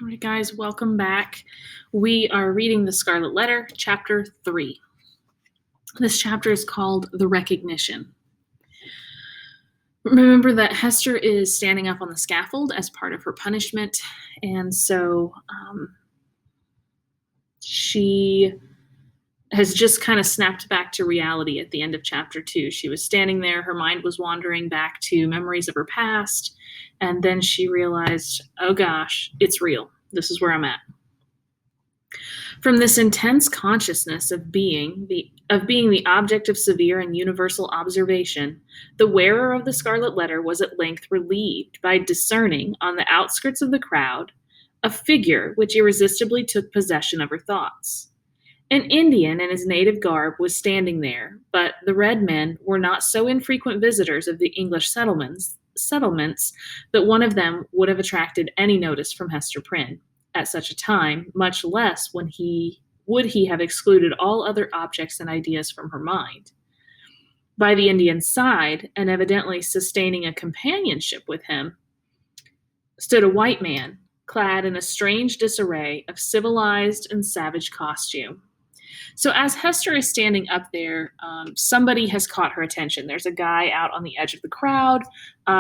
All right, guys, welcome back. We are reading the Scarlet Letter, chapter 3. This chapter is called The Recognition. Remember that Hester is standing up on the scaffold as part of her punishment, and so she has just kind of snapped back to reality at the end of chapter 2. She was standing there, her mind was wandering back to memories of her past, and then she realized, oh gosh, it's real. This is where I'm at. From this intense consciousness of being the object of severe and universal observation, the wearer of the Scarlet Letter was at length relieved by discerning, on the outskirts of the crowd, a figure which irresistibly took possession of her thoughts. An Indian in his native garb was standing there, but the red men were not so infrequent visitors of the English settlements that one of them would have attracted any notice from Hester Prynne at such a time, much less would he have excluded all other objects and ideas from her mind. By the Indian's side, and evidently sustaining a companionship with him, stood a white man, clad in a strange disarray of civilized and savage costume. So as Hester is standing up there, somebody has caught her attention. There's a guy out on the edge of the crowd,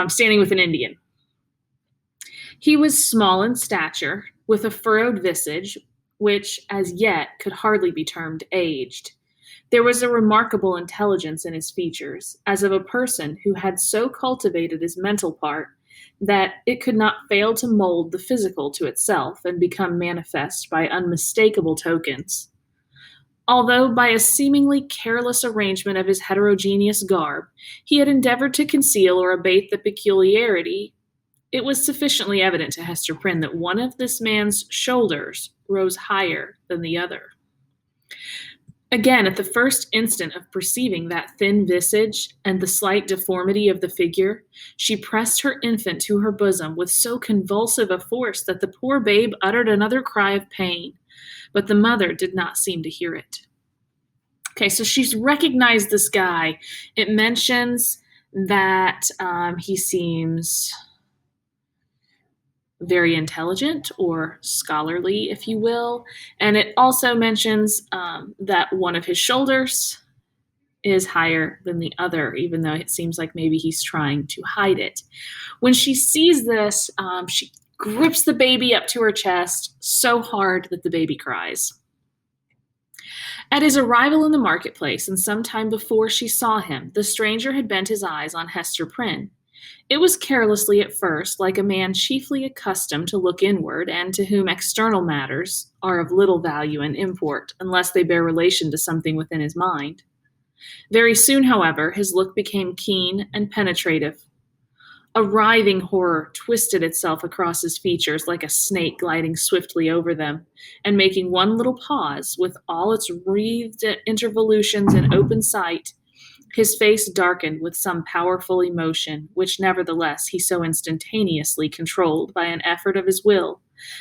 standing with an Indian. He was small in stature, with a furrowed visage, which as yet could hardly be termed aged. There was a remarkable intelligence in his features, as of a person who had so cultivated his mental part that it could not fail to mold the physical to itself and become manifest by unmistakable tokens. Although by a seemingly careless arrangement of his heterogeneous garb, he had endeavored to conceal or abate the peculiarity, it was sufficiently evident to Hester Prynne that one of this man's shoulders rose higher than the other. Again, at the first instant of perceiving that thin visage and the slight deformity of the figure, she pressed her infant to her bosom with so convulsive a force that the poor babe uttered another cry of pain, but the mother did not seem to hear it. Okay, so she's recognized this guy. It mentions that he seems very intelligent or scholarly, if you will. And it also mentions that one of his shoulders is higher than the other, even though it seems like maybe he's trying to hide it. When she sees this, she grips the baby up to her chest so hard that the baby cries. At his arrival in the marketplace, and some time before she saw him, the stranger had bent his eyes on Hester Prynne. It was carelessly at first, like a man chiefly accustomed to look inward, and to whom external matters are of little value and import, unless they bear relation to something within his mind. Very soon, however, his look became keen and penetrative. A writhing horror twisted itself across his features like a snake gliding swiftly over them, and making one little pause, with all its wreathed intervolutions in open sight, his face darkened with some powerful emotion, which nevertheless he so instantaneously controlled by an effort of his will,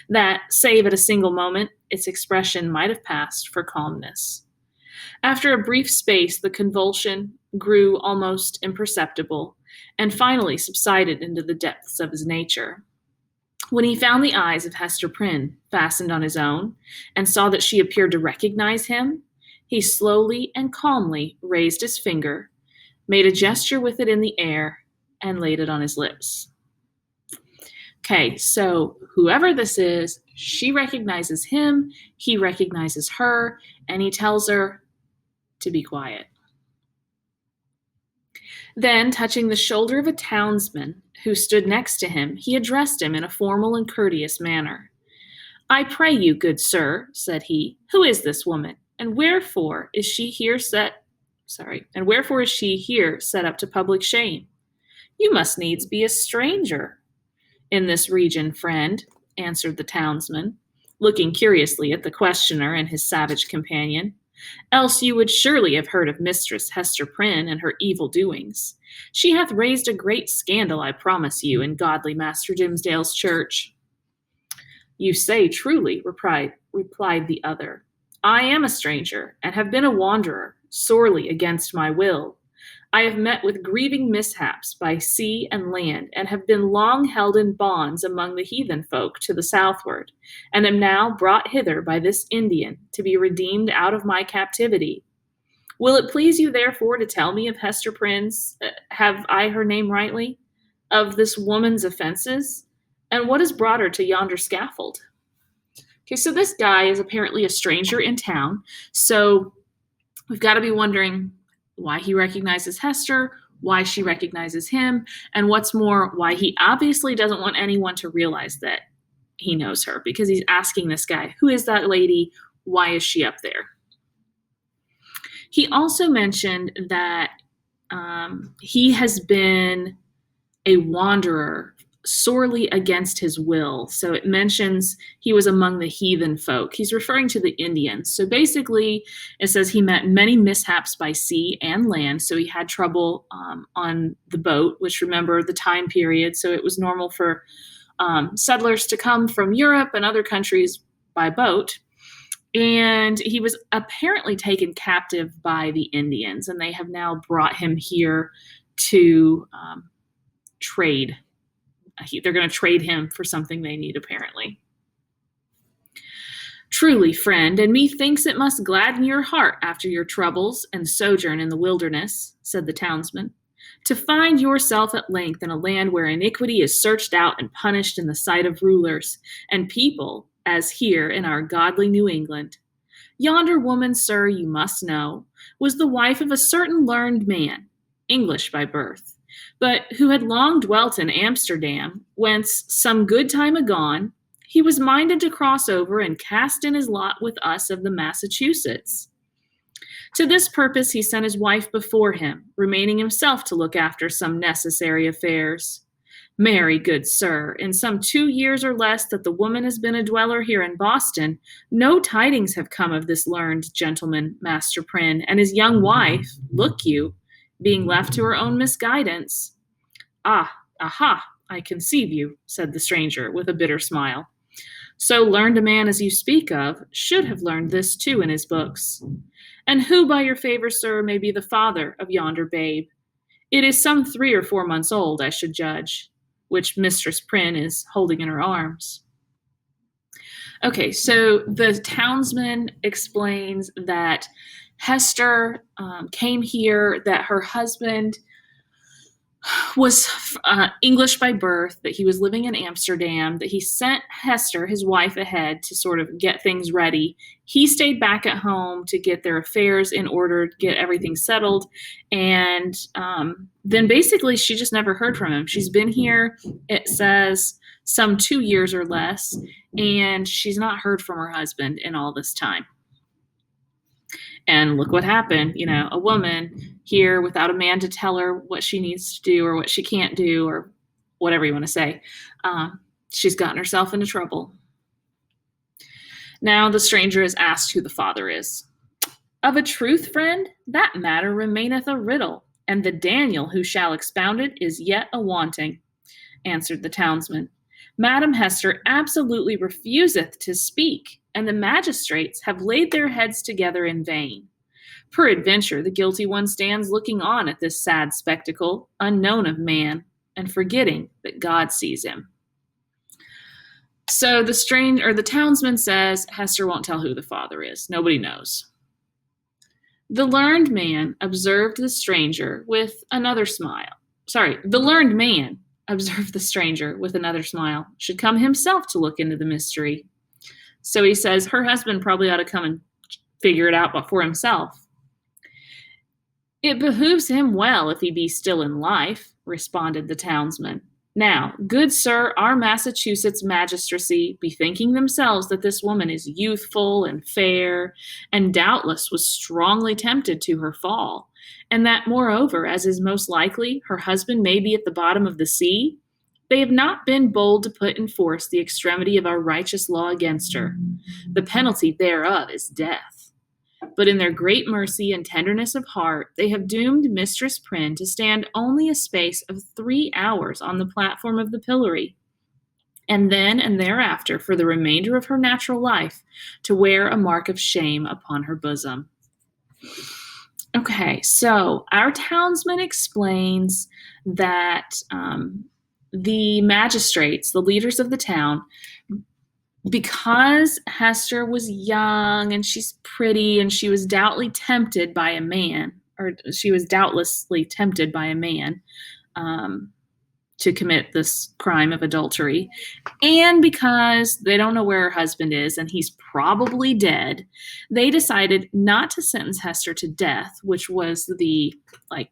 that, save at a single moment, its expression might have passed for calmness. After a brief space, the convulsion grew almost imperceptible, and finally subsided into the depths of his nature. When he found the eyes of Hester Prynne fastened on his own, and saw that she appeared to recognize him, he slowly and calmly raised his finger, made a gesture with it in the air, and laid it on his lips. Okay, so whoever this is, she recognizes him, he recognizes her, and he tells her to be quiet. Then, touching the shoulder of a townsman who stood next to him, he addressed him in a formal and courteous manner. "I pray you, good sir," said he, "who is this woman, and wherefore is she here set up to public shame? You must needs be a stranger in this region, friend," answered the townsman, looking curiously at the questioner and his savage companion. "Else you would surely have heard of Mistress Hester Prynne and her evil doings. She hath raised a great scandal, I promise you, in godly Master Dimmesdale's church." "You say truly," replied the other. "I am a stranger, and have been a wanderer, sorely against my will. I have met with grieving mishaps by sea and land, and have been long held in bonds among the heathen folk to the southward, and am now brought hither by this Indian to be redeemed out of my captivity. Will it please you, therefore, to tell me of Hester Prynne's, have I her name rightly, of this woman's offenses, and what has brought her to yonder scaffold? Okay, so this guy is apparently a stranger in town, so we've got to be wondering why he recognizes Hester, why she recognizes him, and what's more, why he obviously doesn't want anyone to realize that he knows her, because he's asking this guy, who is that lady? Why is she up there? He also mentioned that he has been a wanderer sorely against his will. So it mentions he was among the heathen folk. He's referring to the Indians. So basically, it says he met many mishaps by sea and land. So he had trouble on the boat, which, remember, the time period. So it was normal for settlers to come from Europe and other countries by boat. And he was apparently taken captive by the Indians, and they have now brought him here to trade. They're going to trade him for something they need, apparently. Truly, friend, and methinks it must gladden your heart after your troubles and sojourn in the wilderness, said the townsman, to find yourself at length in a land where iniquity is searched out and punished in the sight of rulers and people, as here in our godly New England. Yonder woman, sir, you must know, was the wife of a certain learned man, English by birth, but who had long dwelt in Amsterdam, whence, some good time agone, he was minded to cross over and cast in his lot with us of the Massachusetts. To this purpose he sent his wife before him, remaining himself to look after some necessary affairs. Marry, good sir, in some 2 years or less that the woman has been a dweller here in Boston, no tidings have come of this learned gentleman, Master Prynne, and his young wife, look you, being left to her own misguidance. Aha, I conceive you, said the stranger with a bitter smile. So learned a man as you speak of should have learned this too in his books. And who, by your favor, sir, may be the father of yonder babe? It is some 3 or 4 months old, I should judge, which Mistress Prynne is holding in her arms. Okay, so the townsman explains that Hester came here, that her husband was English by birth, that he was living in Amsterdam, that he sent Hester, his wife, ahead to sort of get things ready. He stayed back at home to get their affairs in order, to get everything settled. And then basically she just never heard from him. She's been here, it says, some 2 years or less, and she's not heard from her husband in all this time. And look what happened, a woman here without a man to tell her what she needs to do or what she can't do or whatever you want to say. She's gotten herself into trouble. Now the stranger is asked who the father is. Of a truth, friend, that matter remaineth a riddle, and the Daniel who shall expound it is yet a wanting, answered the townsman. Madam Hester absolutely refuseth to speak, and the magistrates have laid their heads together in vain. Peradventure, the guilty one stands looking on at this sad spectacle, unknown of man, and forgetting that God sees him. So the townsman says Hester won't tell who the father is. Nobody knows. The learned man observed the stranger with another smile. The learned man observed the stranger with another smile, should come himself to look into the mystery. So he says her husband probably ought to come and figure it out for himself. It behooves him well if he be still in life, responded the townsman. Now, good sir, our Massachusetts magistracy, bethinking themselves that this woman is youthful and fair, and doubtless was strongly tempted to her fall, and that, moreover, as is most likely, her husband may be at the bottom of the sea, they have not been bold to put in force the extremity of our righteous law against her. The penalty thereof is death. But in their great mercy and tenderness of heart, they have doomed Mistress Prynne to stand only a space of 3 hours on the platform of the pillory, and then and thereafter, for the remainder of her natural life, to wear a mark of shame upon her bosom. Okay, so our townsman explains that the magistrates, the leaders of the town, because Hester was young and she's pretty and she was doubtlessly tempted by a man, um, to commit this crime of adultery, and because they don't know where her husband is and he's probably dead, they decided not to sentence Hester to death, which was the like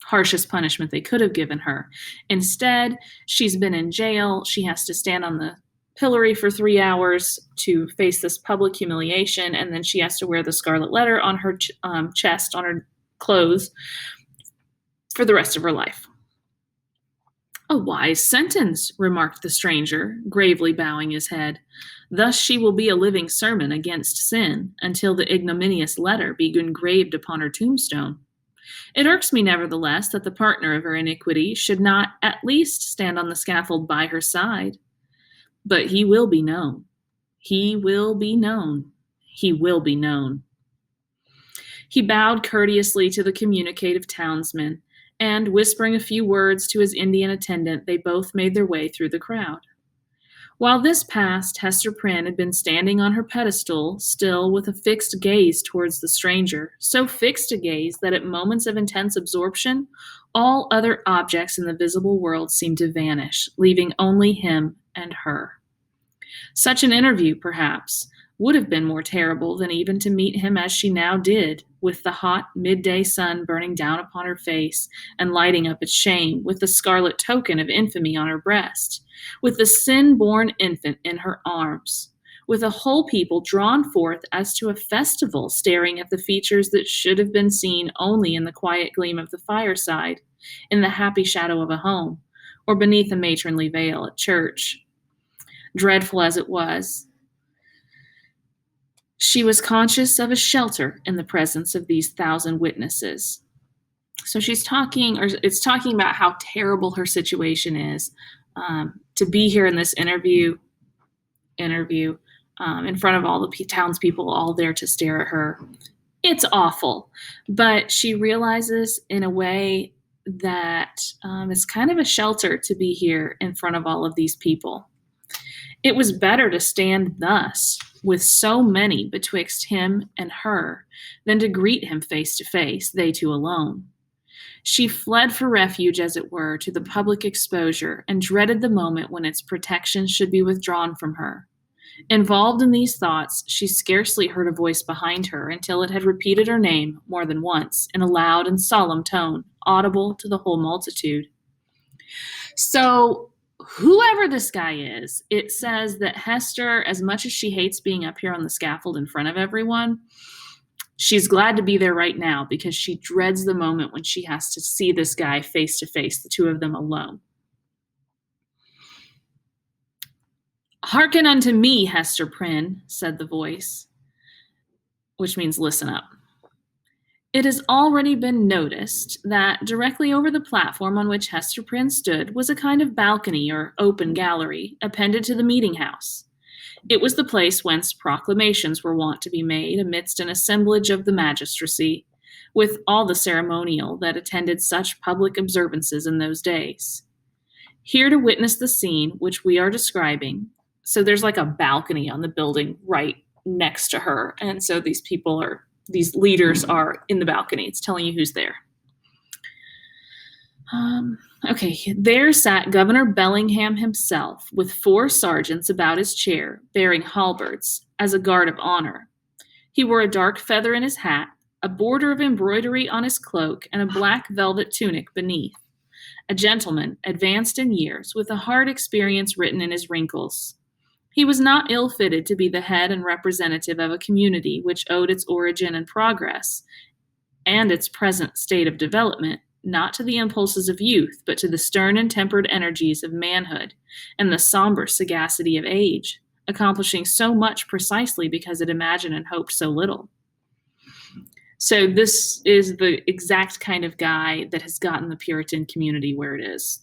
harshest punishment they could have given her. Instead, she's been in jail. She has to stand on the pillory for 3 hours to face this public humiliation, and then she has to wear the Scarlet Letter on her chest, on her clothes, for the rest of her life. A wise sentence, remarked the stranger, gravely bowing his head. Thus she will be a living sermon against sin, until the ignominious letter be engraved upon her tombstone. It irks me, nevertheless, that the partner of her iniquity should not at least stand on the scaffold by her side. But he will be known. He will be known. He will be known. He bowed courteously to the communicative townsman, and, whispering a few words to his Indian attendant, they both made their way through the crowd. While this passed, Hester Prynne had been standing on her pedestal, still with a fixed gaze towards the stranger, so fixed a gaze that at moments of intense absorption, all other objects in the visible world seemed to vanish, leaving only him and her. Such an interview, perhaps, would have been more terrible than even to meet him as she now did, with the hot midday sun burning down upon her face and lighting up its shame, with the scarlet token of infamy on her breast, with the sin-born infant in her arms, with a whole people drawn forth as to a festival, staring at the features that should have been seen only in the quiet gleam of the fireside, in the happy shadow of a home, or beneath a matronly veil at church. Dreadful as it was, she was conscious of a shelter in the presence of these 1,000 witnesses. So she's talking, or it's talking about how terrible her situation is, to be here in this interview, in front of all the townspeople, all there to stare at her. It's awful, but she realizes in a way that it's kind of a shelter to be here in front of all of these people. It was better to stand thus, with so many betwixt him and her, than to greet him face to face, they two alone. She fled for refuge, as it were, to the public exposure, and dreaded the moment when its protection should be withdrawn from her. Involved in these thoughts, she scarcely heard a voice behind her until it had repeated her name more than once, in a loud and solemn tone, audible to the whole multitude. So, whoever this guy is, it says that Hester, as much as she hates being up here on the scaffold in front of everyone, she's glad to be there right now because she dreads the moment when she has to see this guy face to face, the two of them alone. Hearken unto me, Hester Prynne, said the voice, which means listen up. It has already been noticed that directly over the platform on which Hester Prynne stood was a kind of balcony or open gallery appended to the meeting house. It was the place whence proclamations were wont to be made amidst an assemblage of the magistracy, with all the ceremonial that attended such public observances in those days. Here to witness the scene which we are describing, so there's like a balcony on the building right next to her, and so these leaders are in the balcony. It's telling you who's there. Okay, there sat Governor Bellingham himself, with 4 sergeants about his chair, bearing halberds, as a guard of honor. He wore a dark feather in his hat, a border of embroidery on his cloak, and a black velvet tunic beneath. A gentleman, advanced in years, with a hard experience written in his wrinkles. He was not ill-fitted to be the head and representative of a community which owed its origin and progress, and its present state of development, not to the impulses of youth, but to the stern and tempered energies of manhood, and the somber sagacity of age, accomplishing so much precisely because it imagined and hoped so little. So this is the exact kind of guy that has gotten the Puritan community where it is.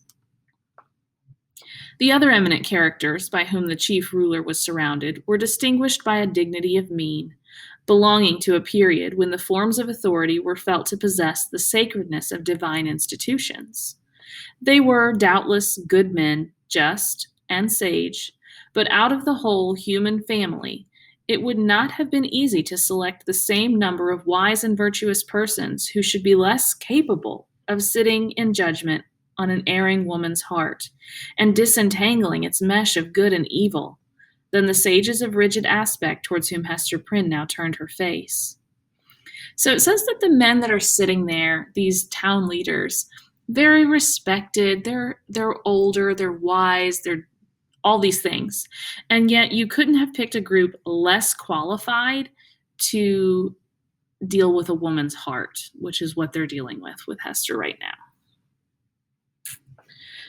The other eminent characters by whom the chief ruler was surrounded were distinguished by a dignity of mien, belonging to a period when the forms of authority were felt to possess the sacredness of divine institutions. They were doubtless good men, just and sage, but out of the whole human family, it would not have been easy to select the same number of wise and virtuous persons who should be less capable of sitting in judgment on an erring woman's heart and disentangling its mesh of good and evil than the sages of rigid aspect towards whom Hester Prynne now turned her face. So it says that the men that are sitting there, these town leaders, very respected, they're older, they're wise, they're all these things. And yet you couldn't have picked a group less qualified to deal with a woman's heart, which is what they're dealing with Hester right now.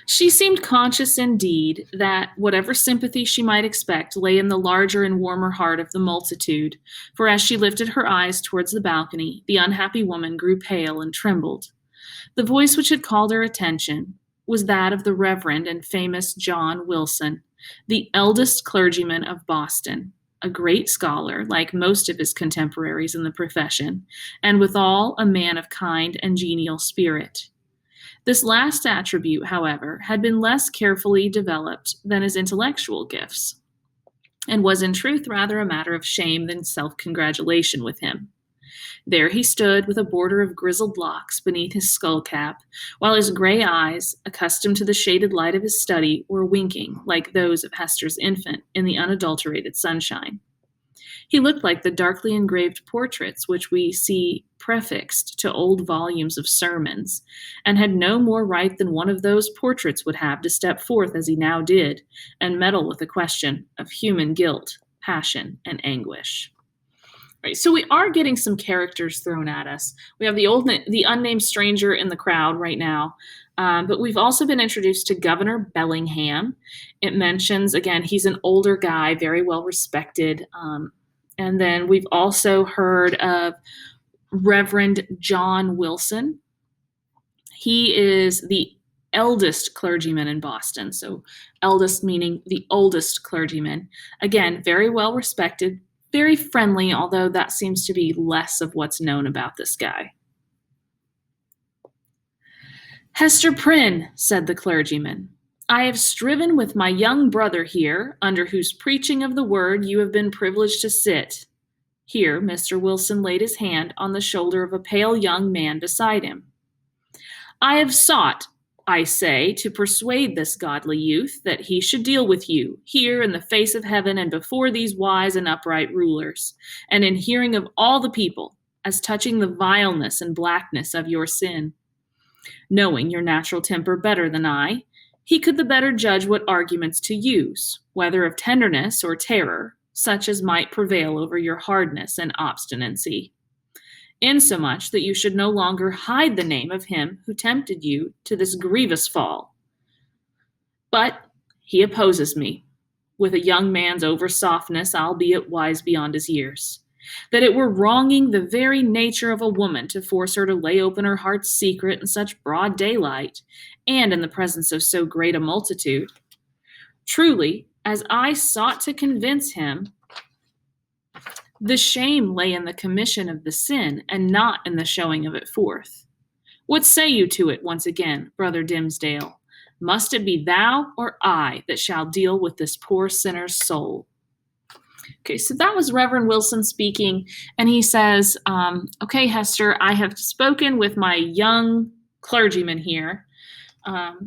She seemed conscious indeed that whatever sympathy she might expect lay in the larger and warmer heart of the multitude, for as she lifted her eyes towards the balcony, the unhappy woman grew pale and trembled. The voice which had called her attention was that of the Reverend and famous John Wilson, the eldest clergyman of Boston, a great scholar, like most of his contemporaries in the profession, and withal a man of kind and genial spirit. This last attribute, however, had been less carefully developed than his intellectual gifts, and was in truth rather a matter of shame than self-congratulation with him. There he stood with a border of grizzled locks beneath his skull cap, while his gray eyes, accustomed to the shaded light of his study, were winking like those of Hester's infant in the unadulterated sunshine. He looked like the darkly engraved portraits which we see prefixed to old volumes of sermons, and had no more right than one of those portraits would have to step forth as he now did, and meddle with the question of human guilt, passion, and anguish. Right, so we are getting some characters thrown at us. We have the unnamed stranger in the crowd right now, but we've also been introduced to Governor Bellingham. It mentions, again, he's an older guy, very well respected. And then we've also heard of Reverend John Wilson. He is the eldest clergyman in Boston. So eldest meaning the oldest clergyman. Again, very well respected, very friendly, although that seems to be less of what's known about this guy. Hester Prynne, said the clergyman, I have striven with my young brother here, under whose preaching of the word you have been privileged to sit. Here Mr. Wilson laid his hand on the shoulder of a pale young man beside him. I have sought, I say, to persuade this godly youth that he should deal with you, here in the face of heaven and before these wise and upright rulers, and in hearing of all the people, as touching the vileness and blackness of your sin. Knowing your natural temper better than I, he could the better judge what arguments to use, whether of tenderness or terror, such as might prevail over your hardness and obstinacy, insomuch that you should no longer hide the name of him who tempted you to this grievous fall. But he opposes me, with a young man's over-softness, albeit wise beyond his years, that it were wronging the very nature of a woman to force her to lay open her heart's secret in such broad daylight, and in the presence of so great a multitude. Truly, as I sought to convince him, the shame lay in the commission of the sin, and not in the showing of it forth. What say you to it once again, Brother Dimsdale? Must it be thou or I that shall deal with this poor sinner's soul? Okay, so that was Reverend Wilson speaking, and he says, okay, Hester, I have spoken with my young clergyman here,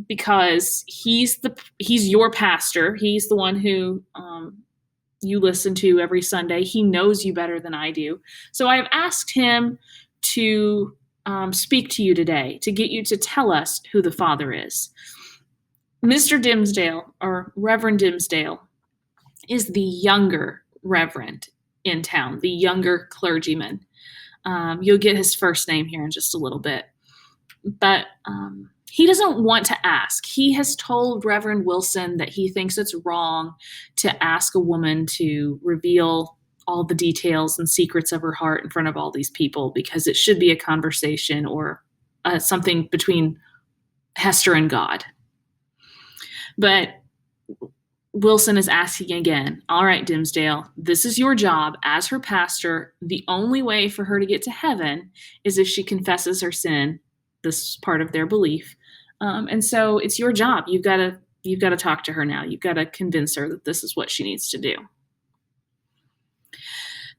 because he's your pastor. He's the one who you listen to every Sunday. He knows you better than I do. So I have asked him to speak to you today, to get you to tell us who the Father is. Mr. Dimsdale, or Reverend Dimsdale, is the younger reverend in town, the younger clergyman. You'll get his first name here in just a little bit. But he doesn't want to ask. He has told Reverend Wilson that he thinks it's wrong to ask a woman to reveal all the details and secrets of her heart in front of all these people, because it should be a conversation or something between Hester and God. But Wilson is asking again, all right, Dimsdale, this is your job as her pastor. The only way for her to get to heaven is if she confesses her sin. This is part of their belief. And so it's your job. You've got to talk to her now. You've got to convince her that this is what she needs to do.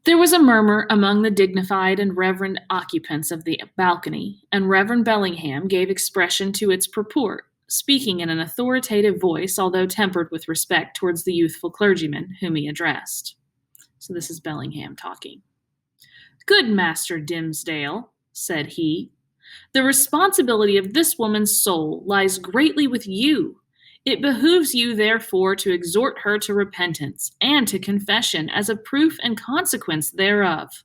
There was a murmur among the dignified and reverend occupants of the balcony, and Reverend Bellingham gave expression to its purport, speaking in an authoritative voice, although tempered with respect towards the youthful clergyman whom he addressed. So this is Bellingham talking. Good Master Dimsdale, said he, the responsibility of this woman's soul lies greatly with you. It behooves you, therefore, to exhort her to repentance and to confession as a proof and consequence thereof.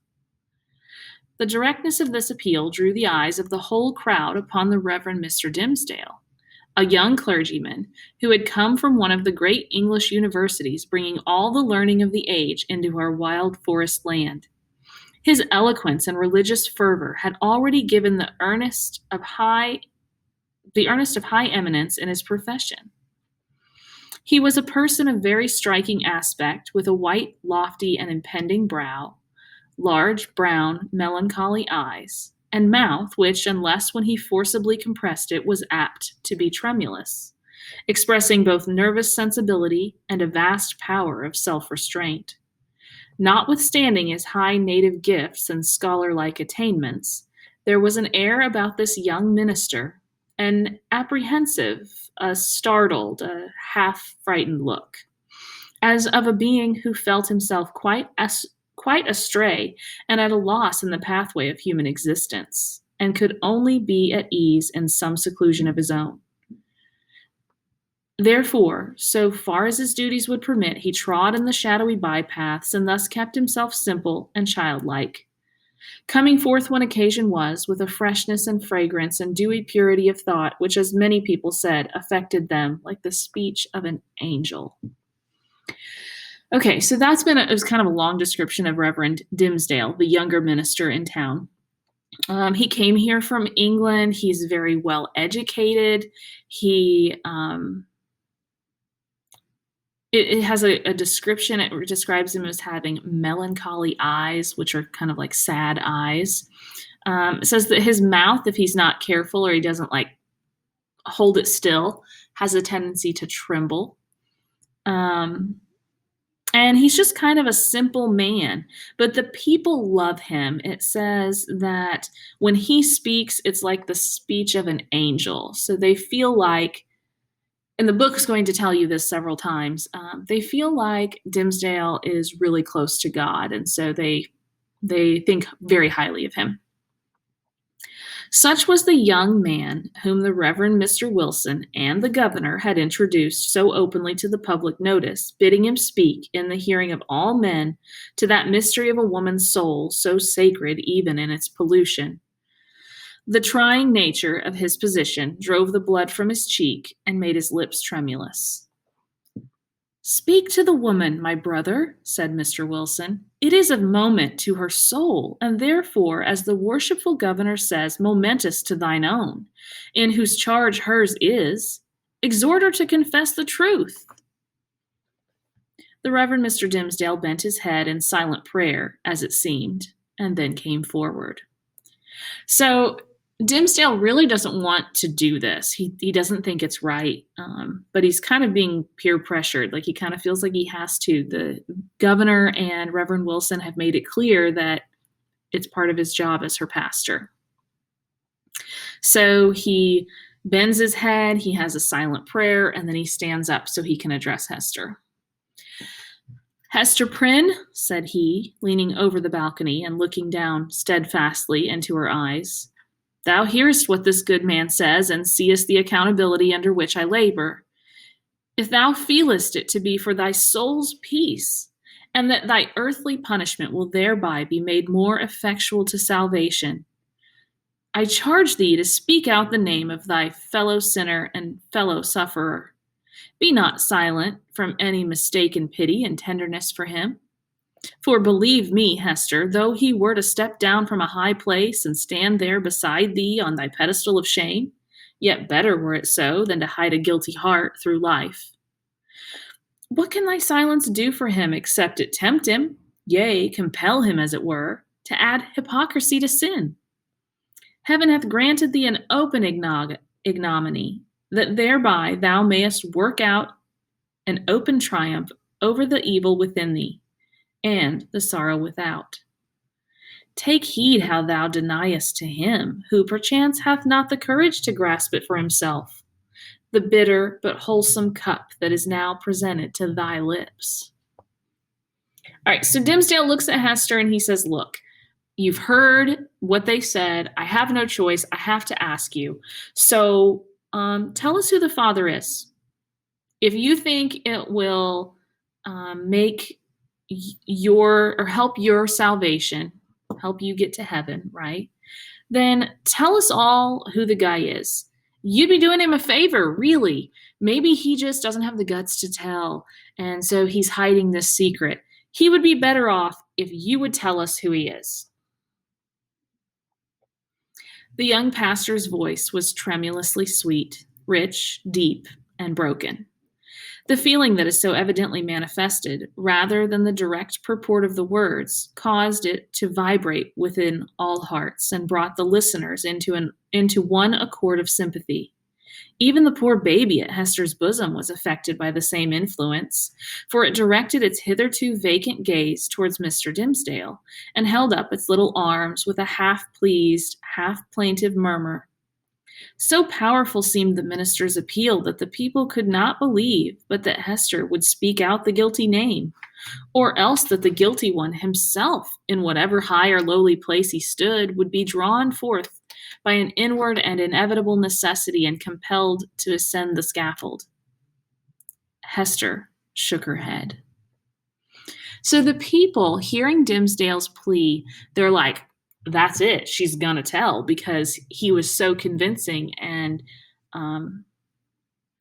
The directness of this appeal drew the eyes of the whole crowd upon the Reverend Mr. Dimsdale, a young clergyman who had come from one of the great English universities, bringing all the learning of the age into our wild forest land. His eloquence and religious fervor had already given the earnest of high eminence in his profession. He was a person of very striking aspect, with a white, lofty, and impending brow, large, brown, melancholy eyes, and mouth which, unless when he forcibly compressed it, was apt to be tremulous, expressing both nervous sensibility and a vast power of self-restraint. Notwithstanding his high native gifts and scholar-like attainments, there was an air about this young minister, an apprehensive, a startled, a half-frightened look, as of a being who felt himself quite astray and at a loss in the pathway of human existence, and could only be at ease in some seclusion of his own. Therefore, so far as his duties would permit, he trod in the shadowy bypaths, and thus kept himself simple and childlike, coming forth when occasion was, with a freshness and fragrance and dewy purity of thought, which, as many people said, affected them like the speech of an angel. Okay, so it was kind of a long description of Reverend Dimsdale, the younger minister in town. He came here from England. He's very well educated. It has a description. It describes him as having melancholy eyes, which are kind of like sad eyes. It says that his mouth, if he's not careful or he doesn't hold it still, has a tendency to tremble. And he's just kind of a simple man, but the people love him. It says that when he speaks, it's like the speech of an angel. So they feel like, and the book's going to tell you this several times, they feel like Dimsdale is really close to God, and so they think very highly of him. Such was the young man whom the Reverend Mr. Wilson and the governor had introduced so openly to the public notice, bidding him speak in the hearing of all men to that mystery of a woman's soul, so sacred even in its pollution. The trying nature of his position drove the blood from his cheek and made his lips tremulous. Speak to the woman, my brother, said Mr. Wilson. It is of moment to her soul, and therefore, as the worshipful governor says, momentous to thine own, in whose charge hers is. Exhort her to confess the truth. The Reverend Mr. Dimsdale bent his head in silent prayer, as it seemed, and then came forward. So Dimsdale really doesn't want to do this. He doesn't think it's right, but he's kind of being peer pressured. Like, he kind of feels like he has to. The governor and Reverend Wilson have made it clear that it's part of his job as her pastor. So he bends his head, he has a silent prayer, and then he stands up so he can address Hester. Hester Prynne, said he, leaning over the balcony and looking down steadfastly into her eyes, thou hearest what this good man says, and seest the accountability under which I labor. If thou feelest it to be for thy soul's peace, and that thy earthly punishment will thereby be made more effectual to salvation, I charge thee to speak out the name of thy fellow sinner and fellow sufferer. Be not silent from any mistaken pity and tenderness for him. For believe me, Hester, though he were to step down from a high place and stand there beside thee on thy pedestal of shame, yet better were it so than to hide a guilty heart through life. What can thy silence do for him except it tempt him, yea, compel him, as it were, to add hypocrisy to sin? Heaven hath granted thee an open ignominy, that thereby thou mayest work out an open triumph over the evil within thee, and the sorrow without. Take heed how thou deniest to him, who perchance hath not the courage to grasp it for himself, the bitter but wholesome cup that is now presented to thy lips. All right, so Dimmesdale looks at Hester and he says, look, you've heard what they said. I have no choice. I have to ask you. So tell us who the father is. If you think it will make help your salvation, help you get to heaven, right? Then tell us all who the guy is. You'd be doing him a favor, really. Maybe he just doesn't have the guts to tell, and so he's hiding this secret. He would be better off if you would tell us who he is. The young pastor's voice was tremulously sweet, rich, deep, and broken. The feeling that is so evidently manifested, rather than the direct purport of the words, caused it to vibrate within all hearts and brought the listeners into one accord of sympathy. Even the poor baby at Hester's bosom was affected by the same influence, for it directed its hitherto vacant gaze towards Mr. Dimmesdale, and held up its little arms with a half-pleased, half-plaintive murmur. So powerful seemed the minister's appeal that the people could not believe but that Hester would speak out the guilty name, or else that the guilty one himself, in whatever high or lowly place he stood, would be drawn forth by an inward and inevitable necessity and compelled to ascend the scaffold. Hester shook her head. So the people, hearing Dimmesdale's plea, they're like, that's it. She's going to tell, because he was so convincing, and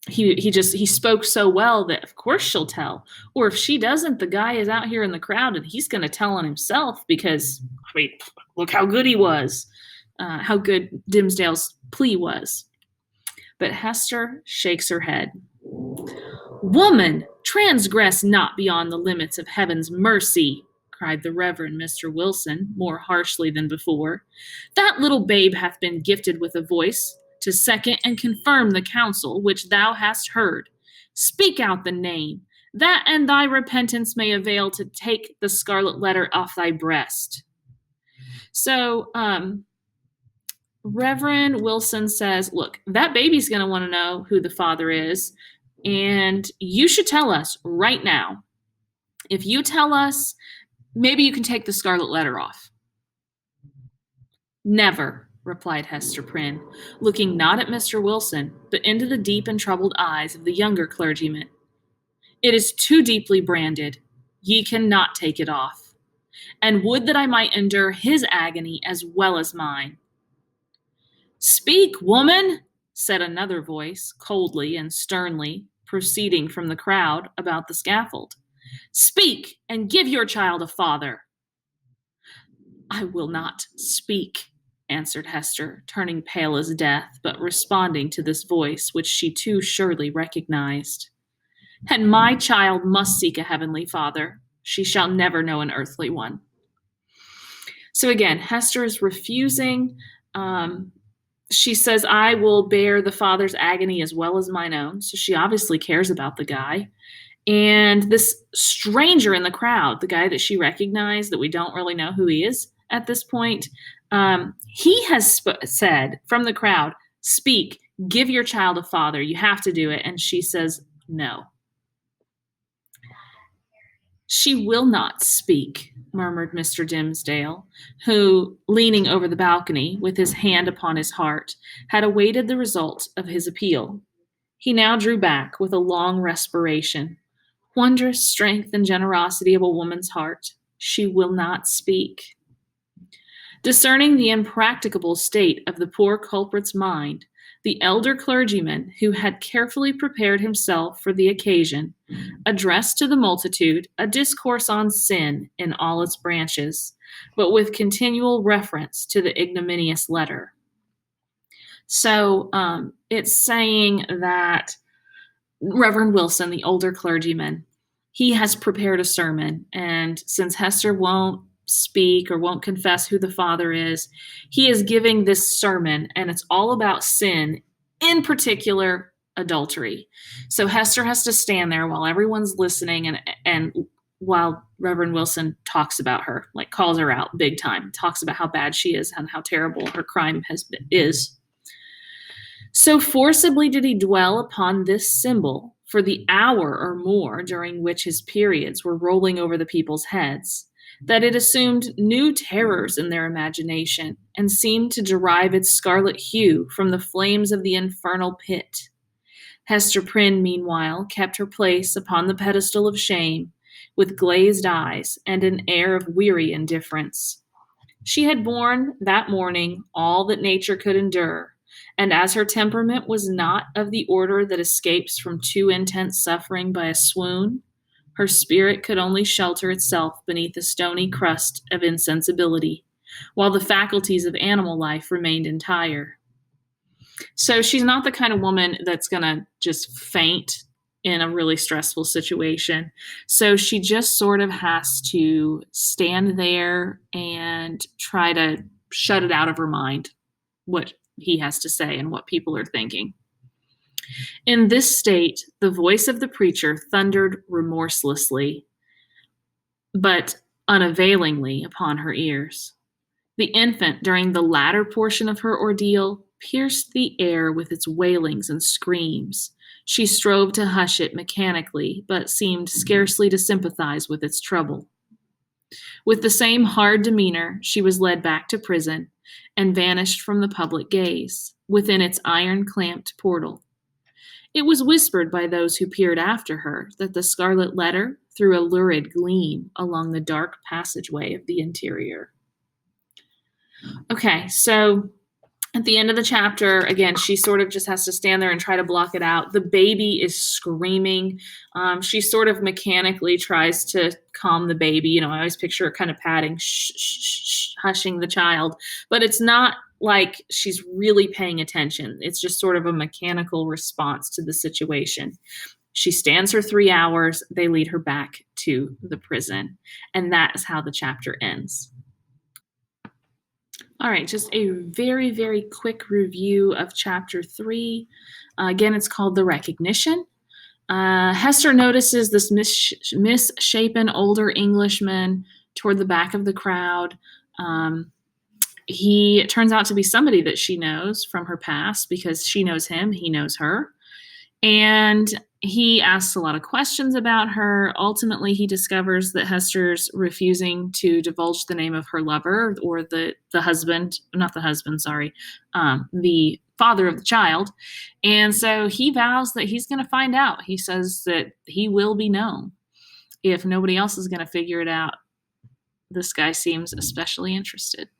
he spoke so well that of course she'll tell. Or if she doesn't, the guy is out here in the crowd and he's going to tell on himself, because look how good he was, how good Dimmesdale's plea was. But Hester shakes her head. Woman, transgress not beyond the limits of heaven's mercy, cried the Reverend Mr. Wilson, more harshly than before. That little babe hath been gifted with a voice to second and confirm the counsel which thou hast heard. Speak out the name, that and thy repentance may avail to take the scarlet letter off thy breast. So, Reverend Wilson says, look, that baby's going to want to know who the father is, and you should tell us right now. If you tell us, maybe you can take the scarlet letter off. Never, replied Hester Prynne, looking not at Mr. Wilson, but into the deep and troubled eyes of the younger clergyman. It is too deeply branded. Ye cannot take it off. And would that I might endure his agony as well as mine. Speak, woman, said another voice, coldly and sternly, proceeding from the crowd about the scaffold. Speak, and give your child a father. I will not speak, answered Hester, turning pale as death, but responding to this voice which she too surely recognized. And my child must seek a heavenly father. She shall never know an earthly one. So again, Hester is refusing. She says, I will bear the father's agony as well as mine own. So she obviously cares about the guy. And this stranger in the crowd, the guy that she recognized, that we don't really know who he is at this point, he has said from the crowd, speak, give your child a father. You have to do it. And she says, no. She will not speak, murmured Mr. Dimmesdale, who, leaning over the balcony with his hand upon his heart, had awaited the result of his appeal. He now drew back with a long respiration. Wondrous strength and generosity of a woman's heart. She will not speak. Discerning the impracticable state of the poor culprit's mind, the elder clergyman, who had carefully prepared himself for the occasion, addressed to the multitude a discourse on sin in all its branches, but with continual reference to the ignominious letter. So it's saying that Reverend Wilson, the older clergyman, he has prepared a sermon. And since Hester won't speak or won't confess who the Father is, he is giving this sermon, and it's all about sin, in particular, adultery. So Hester has to stand there while everyone's listening, and while Reverend Wilson talks about her, like calls her out big time, talks about how bad she is and how terrible her crime is. So forcibly did he dwell upon this symbol for the hour or more during which his periods were rolling over the people's heads, that it assumed new terrors in their imagination and seemed to derive its scarlet hue from the flames of the infernal pit. Hester Prynne, meanwhile, kept her place upon the pedestal of shame, with glazed eyes and an air of weary indifference. She had borne that morning all that nature could endure, and as her temperament was not of the order that escapes from too intense suffering by a swoon, her spirit could only shelter itself beneath a stony crust of insensibility, while the faculties of animal life remained entire. So she's not the kind of woman that's going to just faint in a really stressful situation. So she just sort of has to stand there and try to shut it out of her mind, what he has to say and what people are thinking. In this state, the voice of the preacher thundered remorselessly, but unavailingly upon her ears. The infant, during the latter portion of her ordeal, pierced the air with its wailings and screams. She strove to hush it mechanically, but seemed scarcely to sympathize with its trouble. With the same hard demeanor, she was led back to prison and vanished from the public gaze, within its iron-clamped portal. It was whispered by those who peered after her that the Scarlet Letter threw a lurid gleam along the dark passageway of the interior. Okay, so at the end of the chapter, again, she sort of just has to stand there and try to block it out. The baby is screaming. She sort of mechanically tries to calm the baby. I always picture her kind of patting, hushing the child. But it's not like she's really paying attention. It's just sort of a mechanical response to the situation. She stands her 3 hours. They lead her back to the prison. And that is how the chapter ends. All right, just a very, very quick review of chapter 3. Again, it's called The Recognition. Hester notices this misshapen older Englishman toward the back of the crowd. He turns out to be somebody that she knows from her past because she knows him, he knows her. And he asks a lot of questions about her. Ultimately, he discovers that Hester's refusing to divulge the name of her lover or the father of the child. And so he vows that he's going to find out. He says that he will be known. If nobody else is going to figure it out, this guy seems especially interested.